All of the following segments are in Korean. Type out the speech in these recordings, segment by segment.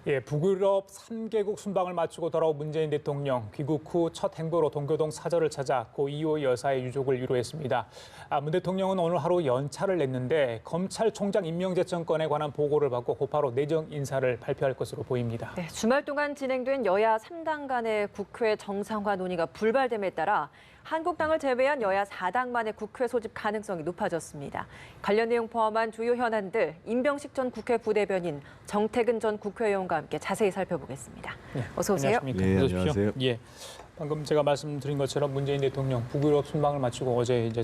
예, 북유럽 3개국 순방을 마치고 돌아온 문재인 대통령 귀국 후 첫 행보로 동교동 사저를 찾아 고 이호 여사의 유족을 위로했습니다. 문 대통령은 오늘 하루 연차를 냈는데 검찰총장 임명제청건에 관한 보고를 받고 곧바로 내정 인사를 발표할 것으로 보입니다. 네, 주말 동안 진행된 여야 3당 간의 국회 정상화 논의가 불발됨에 따라 한국당을 제외한 여야 4당만의 국회 소집 가능성이 높아졌습니다. 관련 내용 포함한 주요 현안들 임병식 전 국회 부대변인, 정태근 전 국회의원과 함께 자세히 살펴보겠습니다. 네, 어서 오세요. 안녕하십니까? 네, 안녕하세요. 예, 방금 제가 말씀드린 것처럼 문재인 대통령 북유럽 순방을 마치고 어제 이제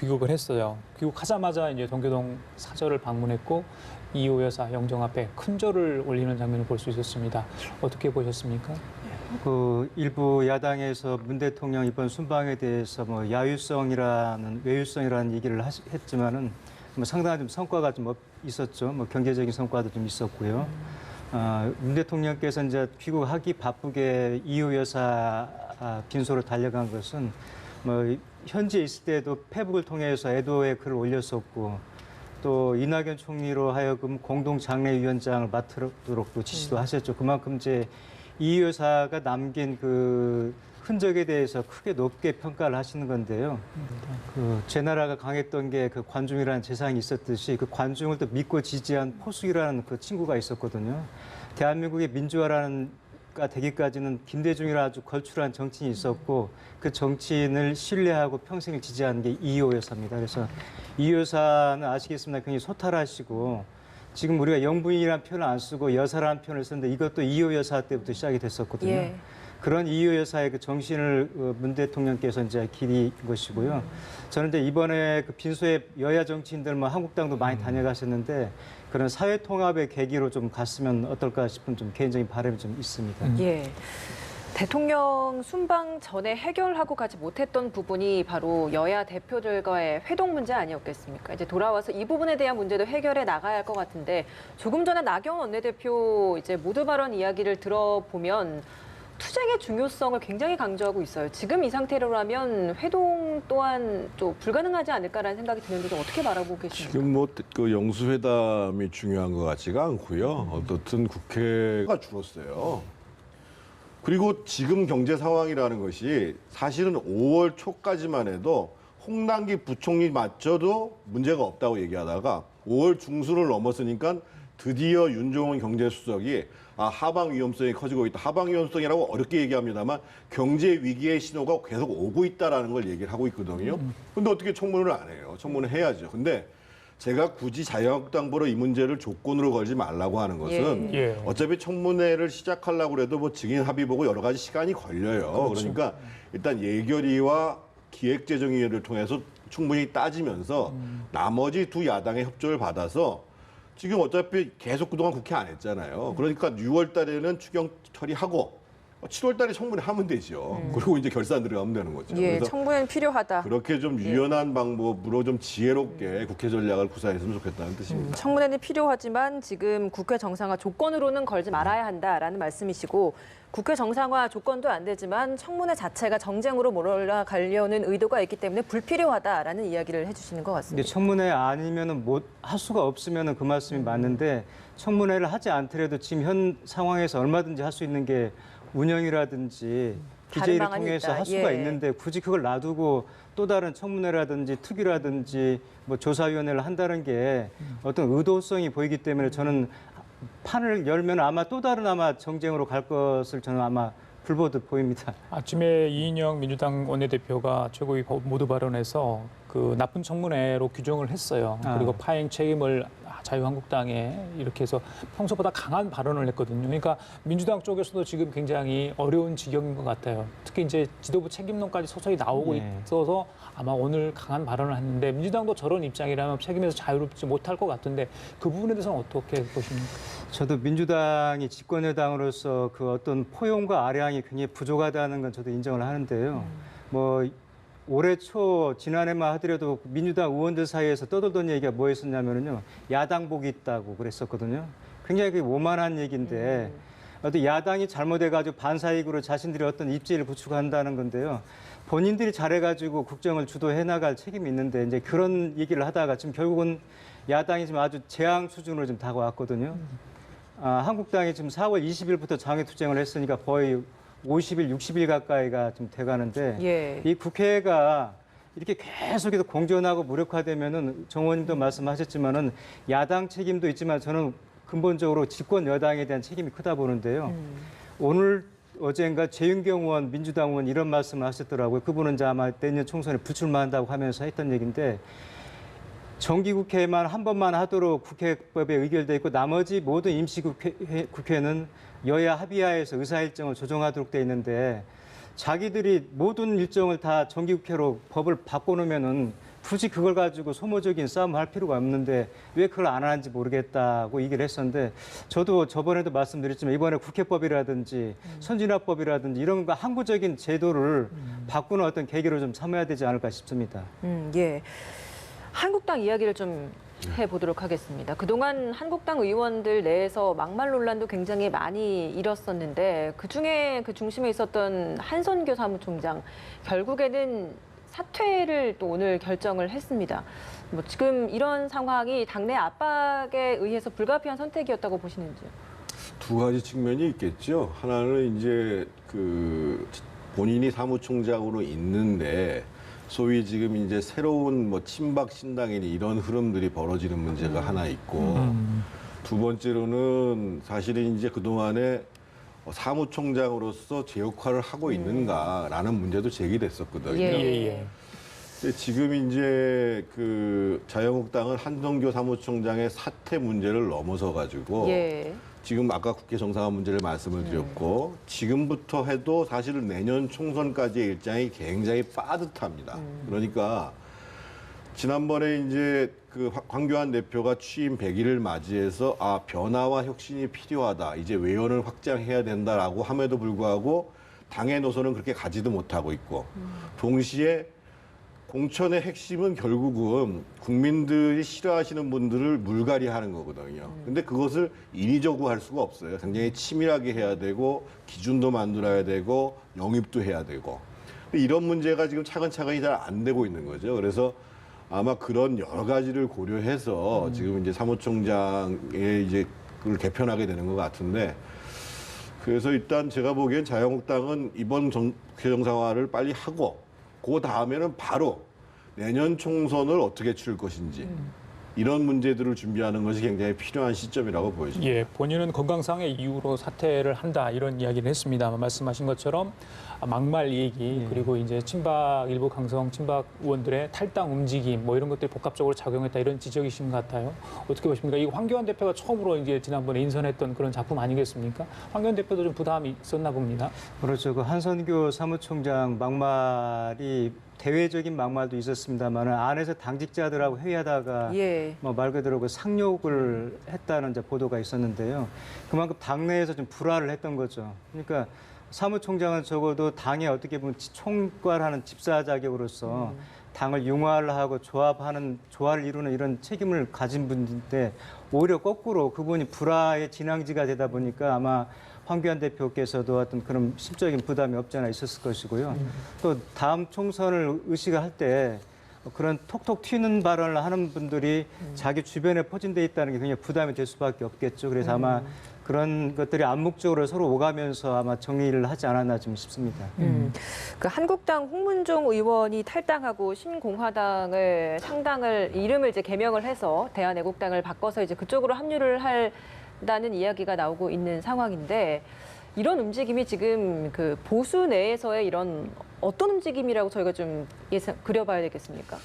귀국을 했어요. 귀국하자마자 이제 동교동 사저를 방문했고 이호 여사 영정 앞에 큰 절을 올리는 장면을 볼 수 있었습니다. 어떻게 보셨습니까? 일부 야당에서 문 대통령 이번 순방에 대해서 외유성이라는 얘기를 했지만은 상당한 좀 성과가 좀 있었죠. 경제적인 성과도 좀 있었고요. 문 대통령께서 이제 귀국하기 바쁘게 이호 여사 빈소로 달려간 것은 현지에 있을 때도 페북을 통해서 애도의 글을 올렸었고 또 이낙연 총리로 하여금 공동 장례위원장을 맡도록도 지시도 하셨죠. 그만큼 이제 이 여사가 남긴 그 흔적에 대해서 크게 높게 평가를 하시는 건데요. 제 나라가 강했던 게 그 관중이라는 재상이 있었듯이 그 관중을 또 믿고 지지한 포숙이라는 그 친구가 있었거든요. 대한민국의 민주화라는 가 되기까지는 김대중이라 아주 걸출한 정치인이 있었고 그 정치인을 신뢰하고 평생을 지지하는 게 이호 여사입니다. 그래서 이호 여사는 아시겠습니다. 굉장히 소탈하시고 지금 우리가 영부인이라는 표현을 안 쓰고 여사라는 표현을 쓰는데 이것도 이호 여사 때부터 시작이 됐었거든요. 예. 그런 이호 여사의 그 정신을 문 대통령께서 이제 기린 것이고요. 저는 이제 이번에 그 빈소에 여야 정치인들 한국당도 많이 다녀가셨는데 그런 사회 통합의 계기로 좀 갔으면 어떨까 싶은 좀 개인적인 바람이 좀 있습니다. 예. 대통령 순방 전에 해결하고 가지 못했던 부분이 바로 여야 대표들과의 회동 문제 아니었겠습니까? 이제 돌아와서 이 부분에 대한 문제도 해결해 나가야 할 것 같은데 조금 전에 나경원 원내대표 이제 모두 발언 이야기를 들어보면 투쟁의 중요성을 굉장히 강조하고 있어요. 지금 이 상태로라면 회동 또한 또 불가능하지 않을까라는 생각이 드는데 좀 어떻게 바라보고 계십니까? 지금 그 영수회담이 중요한 것 같지가 않고요. 어떻든 국회가 줄었어요. 그리고 지금 경제 상황이라는 것이 사실은 5월 초까지만 해도 홍남기 부총리마저도 문제가 없다고 얘기하다가 5월 중순을 넘었으니까 드디어 윤종원 경제수석이 하방 위험성이 커지고 있다. 하방 위험성이라고 어렵게 얘기합니다만 경제 위기의 신호가 계속 오고 있다라는 걸 얘기를 하고 있거든요. 근데 어떻게 청문을 안 해요? 청문을 해야죠. 근데 제가 굳이 자유한국당보러 이 문제를 조건으로 걸지 말라고 하는 것은 어차피 청문회를 시작하려고 해도 증인 합의 보고 여러 가지 시간이 걸려요. 그렇죠. 그러니까 일단 예결위와 기획재정위를 통해서 충분히 따지면서 나머지 두 야당의 협조를 받아서 지금 어차피 계속 그동안 국회 안 했잖아요. 그러니까 6월 달에는 추경 처리하고 7월 달에 청문회 하면 되죠. 그리고 이제 결산 들어가면 되는 거죠. 예, 그래서 청문회는 필요하다. 그렇게 좀 유연한 방법으로 좀 지혜롭게 국회 전략을 구사했으면 좋겠다는 뜻입니다. 청문회는 필요하지만 지금 국회 정상화 조건으로는 걸지 말아야 한다라는 말씀이시고 국회 정상화 조건도 안 되지만 청문회 자체가 정쟁으로 몰아가려는 의도가 있기 때문에 불필요하다라는 이야기를 해주시는 것 같습니다. 근데 청문회 아니면은 할 수가 없으면은 그 말씀이 맞는데 청문회를 하지 않더라도 지금 현 상황에서 얼마든지 할 수 있는 게 운영이라든지 기재위를 통해서 할 수가 있는데 굳이 그걸 놔두고 또 다른 청문회라든지 특위라든지 조사위원회를 한다는 게 어떤 의도성이 보이기 때문에 저는 판을 열면 아마 또 다른 정쟁으로 갈 것을 저는 아마 불보듯 보입니다. 아침에 이인영 민주당 원내대표가 최고위 모두 발언에서 그 나쁜 청문회로 규정을 했어요. 그리고 파행 책임을 자유한국당에 이렇게 해서 평소보다 강한 발언을 했거든요. 그러니까 민주당 쪽에서도 지금 굉장히 어려운 지경인 것 같아요. 특히 이제 지도부 책임론까지 서서히 나오고 있어서 아마 오늘 강한 발언을 했는데 민주당도 저런 입장이라면 책임에서 자유롭지 못할 것 같은데 그 부분에 대해서는 어떻게 보십니까? 저도 민주당이 집권여당으로서 그 어떤 포용과 아량이 굉장히 부족하다는 건 저도 인정을 하는데요. 올해 초 지난해만 하더라도 민주당 의원들 사이에서 떠돌던 얘기가 뭐였었냐면요, 야당복이 있다고 그랬었거든요. 굉장히 그게 오만한 얘기인데 어떤 야당이 잘못해가지고 반사이익으로 자신들이 어떤 입지를 구축한다는 건데요. 본인들이 잘해가지고 국정을 주도해 나갈 책임이 있는데 이제 그런 얘기를 하다가 지금 결국은 야당이 지금 아주 재앙 수준으로 좀 다가왔거든요. 한국당이 지금 4월 20일부터 장외투쟁을 했으니까 거의 50일, 60일 가까이가 좀 돼가는데 예. 이 국회가 이렇게 계속해서 공전하고 무력화되면은 정 의원님도 말씀하셨지만은 야당 책임도 있지만 저는 근본적으로 집권 여당에 대한 책임이 크다 보는데요. 오늘 어젠가 재윤경 의원, 민주당 의원 이런 말씀을 하셨더라고요. 그분은 이제 아마 내년 총선에 불출마한다고 하면서 했던 얘기인데 정기국회만 한 번만 하도록 국회법에 의결돼 있고 나머지 모든 임시국회는 여야 합의하에서 의사일정을 조정하도록 돼 있는데 자기들이 모든 일정을 다 정기국회로 법을 바꿔놓으면은 굳이 그걸 가지고 소모적인 싸움을 할 필요가 없는데 왜 그걸 안 하는지 모르겠다고 얘기를 했었는데 저도 저번에도 말씀드렸지만 이번에 국회법이라든지 선진화법이라든지 이런 거 항구적인 제도를 바꾸는 어떤 계기로 좀 삼아야 되지 않을까 싶습니다. 예. 한국당 이야기를 좀 해보도록 하겠습니다. 그동안 한국당 의원들 내에서 막말 논란도 굉장히 많이 일었었는데 그중에 그 중심에 있었던 한선교 사무총장 결국에는 사퇴를 또 오늘 결정을 했습니다. 뭐 지금 이런 상황이 당내 압박에 의해서 불가피한 선택이었다고 보시는지요? 두 가지 측면이 있겠죠. 하나는 이제 그 본인이 사무총장으로 있는데 소위 지금 이제 새로운 뭐 친박 신당이니 이런 흐름들이 벌어지는 문제가 하나 있고 두 번째로는 사실은 이제 그동안에 사무총장으로서 제 역할을 하고 있는가라는 문제도 제기됐었거든요. 예. 근데 지금 이제 그 자유한국당은 한성교 사무총장의 사퇴 문제를 넘어서 가지고 예. 지금 아까 국회 정상화 문제를 말씀을 드렸고 지금부터 해도 사실은 내년 총선까지의 일정이 굉장히 빠듯합니다. 그러니까 지난번에 이제 그 황교안 대표가 취임 100일을 맞이해서 변화와 혁신이 필요하다. 이제 외연을 확장해야 된다라고 함에도 불구하고 당의 노선은 그렇게 가지도 못하고 있고 동시에 공천의 핵심은 결국은 국민들이 싫어하시는 분들을 물갈이하는 거거든요. 근데 그것을 인위적으로 할 수가 없어요. 굉장히 치밀하게 해야 되고 기준도 만들어야 되고 영입도 해야 되고 이런 문제가 지금 차근차근히 잘 안 되고 있는 거죠. 그래서 아마 그런 여러 가지를 고려해서 지금 이제 사무총장의 이제 그걸 개편하게 되는 것 같은데 그래서 일단 제가 보기엔 자유한국당은 이번 국회 정상화를 빨리 하고 그 다음에는 바로 내년 총선을 어떻게 치를 것인지 이런 문제들을 준비하는 것이 굉장히 필요한 시점이라고 보여집니다. 예, 본인은 건강상의 이유로 사퇴를 한다 이런 이야기를 했습니다. 말씀하신 것처럼 막말 얘기 그리고 이제 친박 일부 강성 친박 의원들의 탈당 움직임 뭐 이런 것들이 복합적으로 작용했다 이런 지적이신 것 같아요. 어떻게 보십니까? 이 황교안 대표가 처음으로 이제 지난번에 인선했던 그런 작품 아니겠습니까? 황교안 대표도 좀 부담이 있었나 봅니다. 그렇죠. 그 한선교 사무총장 막말이 대외적인 막말도 있었습니다만 안에서 당직자들하고 회의하다가 예. 뭐 말 그대로 그 상욕을 했다는 이제 보도가 있었는데요. 그만큼 당내에서 좀 불화를 했던 거죠. 그러니까 사무총장은 적어도 당에 어떻게 보면 총괄하는 집사 자격으로서 당을 융화하고 조화를 이루는 이런 책임을 가진 분인데 오히려 거꾸로 그분이 불화의 진앙지가 되다 보니까 아마 황교안 대표께서도 어떤 그런 심적인 부담이 없지 않아 있었을 것이고요. 또 다음 총선을 의식할 때 그런 톡톡 튀는 발언을 하는 분들이 자기 주변에 포진돼 있다는 게 굉장히 부담이 될 수밖에 없겠죠. 그래서 아마 그런 것들이 암묵적으로 서로 오가면서 아마 정리를 하지 않았나 좀 싶습니다. 그 한국당 홍문종 의원이 탈당하고 신공화당을 창당을 이름을 이제 개명을 해서 대한애국당을 바꿔서 이제 그쪽으로 합류를 한다는 이야기가 나오고 있는 상황인데 이런 움직임이 지금 그 보수 내에서의 이런 어떤 움직임이라고 저희가 좀 그려봐야 되겠습니까?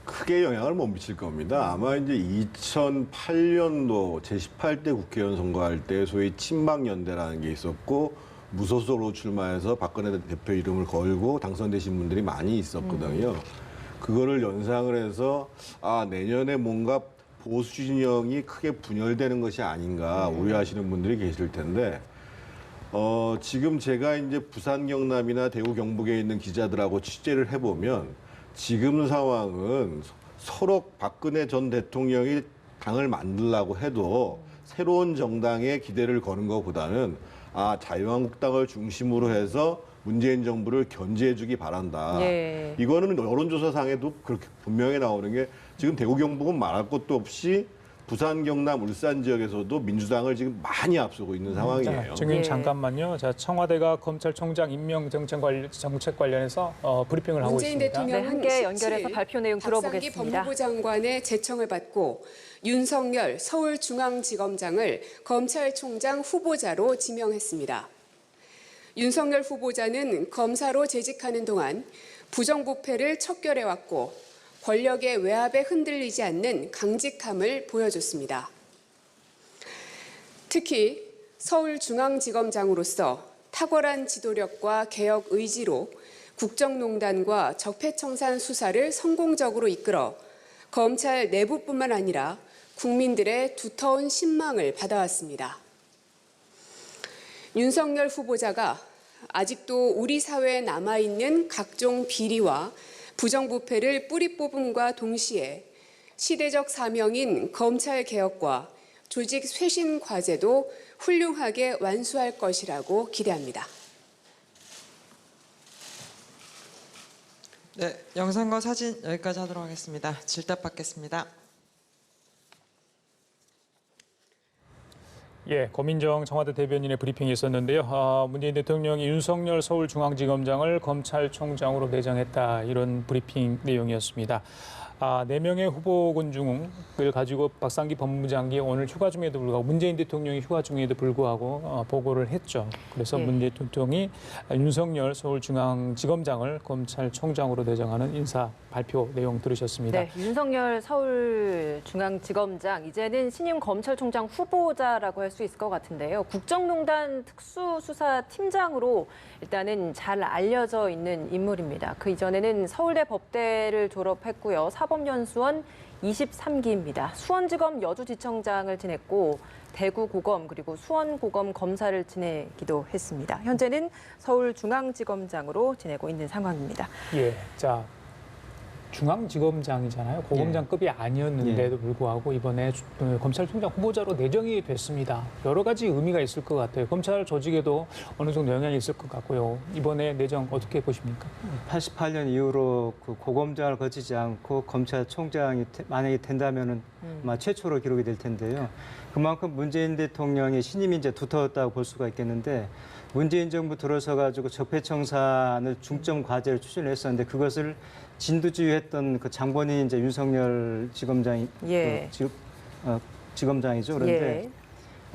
크게 영향을 못 미칠 겁니다. 아마 이제 2008년도 제18대 국회의원 선거할 때 소위 친박연대라는 게 있었고 무소속으로 출마해서 박근혜 대표 이름을 걸고 당선되신 분들이 많이 있었거든요. 그거를 연상을 해서 내년에 뭔가 보수 진영이 크게 분열되는 것이 아닌가 우려하시는 분들이 계실 텐데 지금 제가 이제 부산 경남이나 대구 경북에 있는 기자들하고 취재를 해보면 지금 상황은 서로 박근혜 전 대통령이 당을 만들려고 해도 새로운 정당에 기대를 거는 것보다는 자유한국당을 중심으로 해서 문재인 정부를 견제해주기 바란다. 예. 이거는 여론조사상에도 그렇게 분명히 나오는 게 지금 대구 경북은 말할 것도 없이 부산, 경남, 울산 지역에서도 민주당을 지금 많이 앞서고 있는 상황이에요. 정의원 예. 잠깐만요. 자, 청와대가 검찰총장 임명 정책 관련해서 브리핑을 하고 문재인 있습니다. 대통령은 네, 함께 연결해서 17일 발표 내용 박상기 들어보겠습니다. 법무부 장관의 제청을 받고 윤석열 서울중앙지검장을 검찰총장 후보자로 지명했습니다. 윤석열 후보자는 검사로 재직하는 동안 부정부패를 척결해왔고 권력의 외압에 흔들리지 않는 강직함을 보여줬습니다. 특히 서울중앙지검장으로서 탁월한 지도력과 개혁 의지로 국정농단과 적폐청산 수사를 성공적으로 이끌어 검찰 내부뿐만 아니라 국민들의 두터운 신망을 받아왔습니다. 윤석열 후보자가 아직도 우리 사회에 남아있는 각종 비리와 부정부패를 뿌리 뽑음과 동시에 시대적 사명인 검찰 개혁과 조직 쇄신 과제도 훌륭하게 완수할 것이라고 기대합니다. 네, 영상과 사진 여기까지 하도록 하겠습니다. 질답 받겠습니다. 예, 고민정 청와대 대변인의 브리핑이 있었는데요. 문재인 대통령이 윤석열 서울중앙지검장을 검찰총장으로 내정했다, 이런 브리핑 내용이었습니다. 4명의 후보군 중을 가지고 박상기 법무부 장관이 오늘 휴가 중에도 불구하고, 문재인 대통령이 휴가 중에도 불구하고 보고를 했죠. 그래서 예. 문재인 대통령이 윤석열 서울중앙지검장을 검찰총장으로 내정하는 인사 발표 내용 들으셨습니다. 네, 윤석열 서울중앙지검장, 이제는 신임 검찰총장 후보자라고 할 수 있을 것 같은데요. 국정농단 특수수사팀장으로 일단은 잘 알려져 있는 인물입니다. 그 이전에는 서울대 법대를 졸업했고요. 사법연수원 23기입니다. 수원지검 여주지청장을 지냈고 대구고검 그리고 수원고검 검사를 지내기도 했습니다. 현재는 서울중앙지검장으로 지내고 있는 상황입니다. 예, 자, 중앙지검장이잖아요. 고검장급이 아니었는데도 불구하고 이번에 검찰총장 후보자로 내정이 됐습니다. 여러 가지 의미가 있을 것 같아요. 검찰 조직에도 어느 정도 영향이 있을 것 같고요. 이번에 내정 어떻게 보십니까? 88년 이후로 그 고검장을 거치지 않고 검찰총장이 만약에 된다면은 아마 최초로 기록이 될 텐데요. 그만큼 문재인 대통령의 신임이 이제 두터웠다고 볼 수가 있겠는데, 문재인 정부 들어서 가지고 적폐청산을 중점 과제를 추진했었는데 그것을 진두지휘했던 그 장본인이 이제 윤석열 지검장이 예. 지검장이죠. 그런데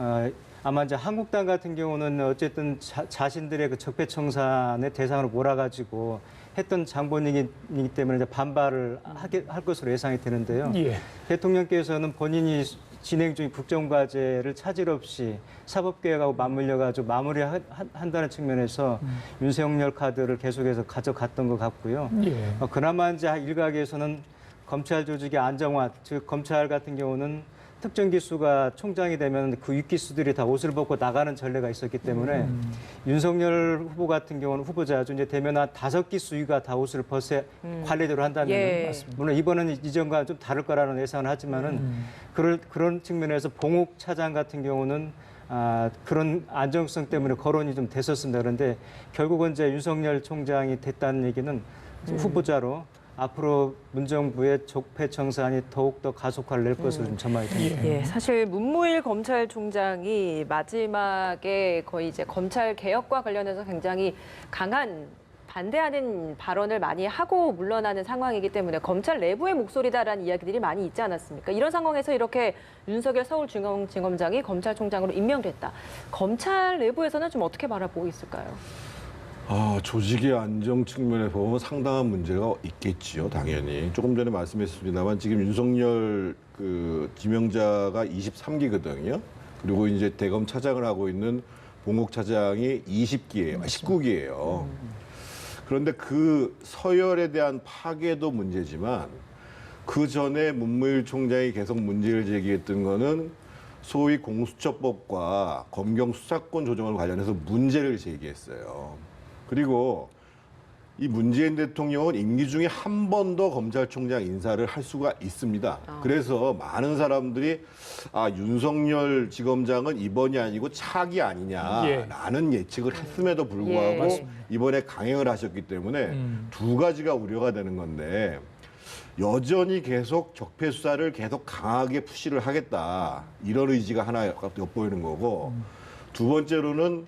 예. 아마 이제 한국당 같은 경우는 어쨌든 자신들의 그 적폐청산의 대상으로 몰아가지고 했던 장본인이기 때문에 이제 반발을 할 것으로 예상이 되는데요. 예. 대통령께서는 본인이 진행 중인 국정과제를 차질 없이 사법개혁하고 맞물려가지고 마무리한다는 측면에서 윤석열 카드를 계속해서 가져갔던 것 같고요. 예. 그나마 이제 일각에서는 검찰 조직의 안정화, 즉 검찰 같은 경우는 특정 기수가 총장이 되면 그 윗기수들이 다 옷을 벗고 나가는 전례가 있었기 때문에 윤석열 후보 같은 경우는 후보자죠. 이제 되면 한 5기수위가 다 옷을 벗어 관례대로 한다면 예. 물론 이번은 이전과 좀 다를 거라는 예상을 하지만은 그런 측면에서 봉욱 차장 같은 경우는 그런 안정성 때문에 거론이 좀 됐었습니다. 그런데 결국은 이제 윤석열 총장이 됐다는 얘기는 후보자로 앞으로 문정부의 적폐청산이 더욱더 가속화를 낼 것으로 좀 전망이 됩니다. 예, 사실 문무일 검찰총장이 마지막에 거의 이제 검찰 개혁과 관련해서 굉장히 강한 반대하는 발언을 많이 하고 물러나는 상황이기 때문에 검찰 내부의 목소리다라는 이야기들이 많이 있지 않았습니까? 이런 상황에서 이렇게 윤석열 서울중앙지검장이 검찰총장으로 임명됐다. 검찰 내부에서는 좀 어떻게 바라보고 있을까요? 조직의 안정 측면에서 보면 상당한 문제가 있겠지요, 당연히. 조금 전에 말씀했습니다만 지금 윤석열 그 지명자가 23기거든요. 그리고 이제 대검 차장을 하고 있는 봉욱 차장이 19기예요. 그런데 그 서열에 대한 파괴도 문제지만 그 전에 문무일 총장이 계속 문제를 제기했던 거는 소위 공수처법과 검경 수사권 조정을 관련해서 문제를 제기했어요. 그리고 이 문재인 대통령은 임기 중에 한 번 더 검찰총장 인사를 할 수가 있습니다. 그래서 많은 사람들이 윤석열 지검장은 이번이 아니고 차기 아니냐라는 예측을 했음에도 불구하고 예. 이번에 강행을 하셨기 때문에 두 가지가 우려가 되는 건데, 여전히 계속 적폐 수사를 계속 강하게 푸시를 하겠다. 이런 의지가 하나 엿보이는 거고 두 번째로는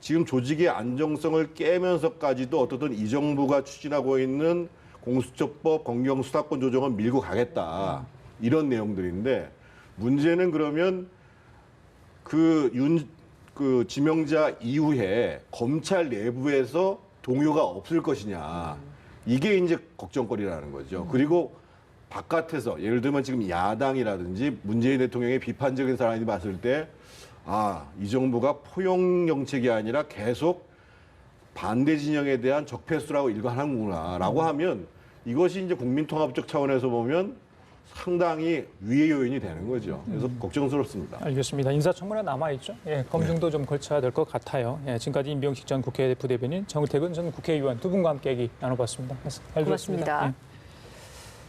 지금 조직의 안정성을 깨면서까지도 어떻든 이 정부가 추진하고 있는 공수처법, 검경 수사권 조정은 밀고 가겠다. 이런 내용들인데 문제는 그러면 그 지명자 이후에 검찰 내부에서 동요가 없을 것이냐. 이게 이제 걱정거리라는 거죠. 그리고 바깥에서 예를 들면 지금 야당이라든지 문재인 대통령의 비판적인 사람이 봤을 때 이 정부가 포용 정책이 아니라 계속 반대 진영에 대한 적폐수라고 일관하는구나라고 하면 이것이 이제 국민통합적 차원에서 보면 상당히 위의 요인이 되는 거죠. 그래서 걱정스럽습니다. 알겠습니다. 인사청문회 남아있죠. 예, 검증도 좀 걸쳐야 될 것 같아요. 예, 지금까지 임병식 전 국회 부대변인, 정태근 전 국회의원 두 분과 함께 얘기 나눠봤습니다. 잘 들었습니다. 고맙습니다. 예.